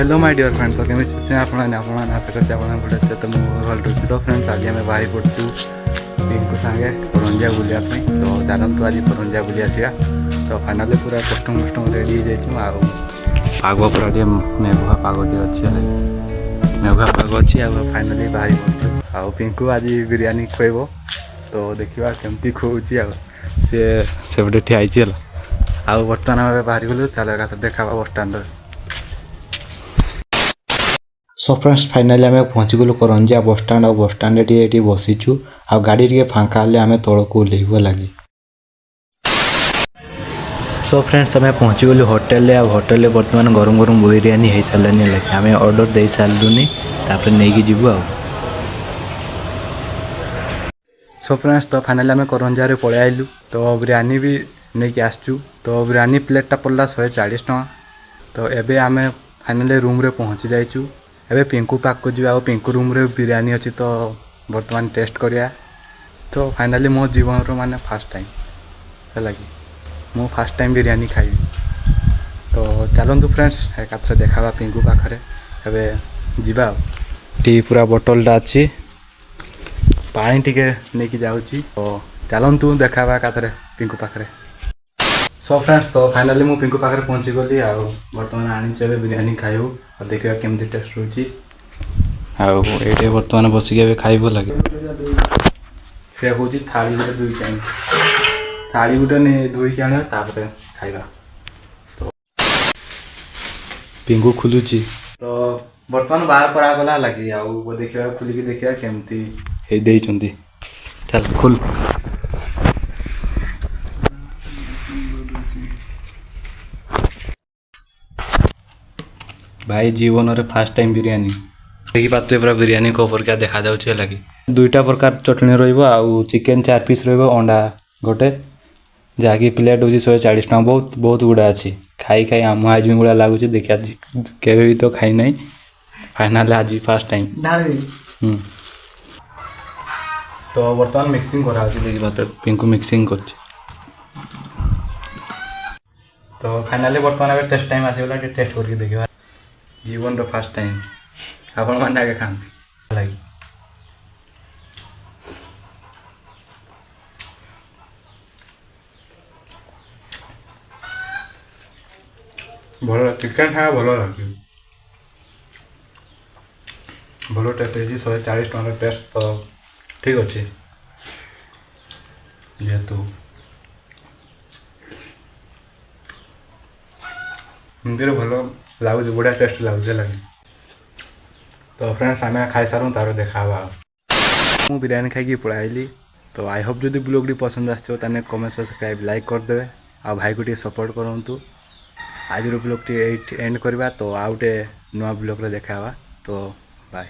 Hello my dear friends, तो केमी अच्छे आपण आशा करते गोटे तो मुझे भल रही। तो फ्रेंड्स आज आम बाहरी पड़ू पिंकू सागे करंजिया बुलायापी। तो चलतु आज करंजिया बुली आसा। तो फाइनाली पूरा कस्टम रेडी हो पाग पूरा टे मेघुआ पागटे अच्छे मेघुआ पाग अच्छी फाइनाली बाहरी पड़ू। आउ पिंकू आज बिरियानी खुएब। तो देखा केमती खुआची से गोटे ठियाई आउ बर्तमान आम बाहरी गलु। चल एक देखा बस स्टाण्ड। सो फ्रेंड्स फाइनाली आम पहुँची गलु करंजिया बस स्टाण्ड। आ बस स्टाण्ड ये बसीचु आ गाड़ी टे फांका हेल्ले आम तौक ओह्लैब लगी। सो फ्रेंड्स आम पहुँची गलु होटेल। आ होटेल बर्तमान गरम गरम बिरियानी हो सारे लगे आम ऑर्डर दे सारूनी नहीं जीवु आ। सो फ्रेंड्स तो फाइनाली आम करंजिया पलि आइलु। तो बिरियानी भी नहीं कि आसचु। तो बिरियानी प्लेटा पड़ला 140 टका। तो एबे आम फाइनाली रूम रे पहुँची जाइचु। एबे पिंकू पाक को जी पिंकू रूम रे बिरियानी अच्छी। तो बर्तमान टेस्ट करिया। तो फाइनाली मो जीवन रो माने फास्ट टाइम है लगी मो फास्ट टाइम बिरियानी खाइबी। तो चलतु फ्रेंड्स एक देखा पिंकू पाखरे एबे जीवा। टी पूरा बोतलटा अच्छी पानी टिके नहीं कि जाऊँगी। तो चलतु देखा एकाथरे पिंकू पाखरे। सो फ्रेंड्स तो फाइनाली मु पिंकू पाखरे पहुँची गली। आ बर्तमान आनी बिरियानी खाइबू और देखा केमती टेस्ट रोचे। आटे बर्तमान बसिक खाइबू लगे से हूँ थाली गोटे दुईक आनी थाली गोटे धोईक आने खाइबा। तो पिंकू खुलुची। तो बर्तमान बाहर करागला लगी आउ देखा खुलिकी देखा केमती देइचंती। चल खुल भाई जीवन रे फास्ट टाइम बिरियानी देखी पाते पूरा बिरियानी कवर क्या देखा जाउछे लगी। दुईटा प्रकार चटनी रहिबो आउ चिकन 4 पीस रहिबो अंडा गोटे जहाँकि प्लेट होची 140 टका। बहुत गुड़ा अच्छी खाई खाई आम आज गुड़ा लगुच देखा केवे भी तो खाई नहीं। फाइनाल आज फास्ट टाइम तो बर्तमान मिक्सिंग करा देखी पाते पिंकू मिक्सिंग कर। तो फाइनाली बर्तमान टेस्ट टाइम आसीगला टेस्ट करके देखा जीवन रो फास्ट टाइम आपण मैंने आगे खाती लगी। भल चिकेन खाया भल लगे भल टेस्ट है 140 टका टेस्ट। तो ठीक अच्छे जेहेतु हिंदी भल लगुच बढ़िया टेस्ट लगुच लगे। तो फ्रेंड्स आम खाई सारूँ तार देखा मु बिरियानी खाई पढ़ाई। तो आई होप जदि ब्लॉग पसंद आसो कमेंट सब्सक्राइब लाइक करदे आ भाई को सपोर्ट करूँ। आज ब्लॉग एंड करवा। तो आउटे नुआ ब्लॉग देखा। तो बाय।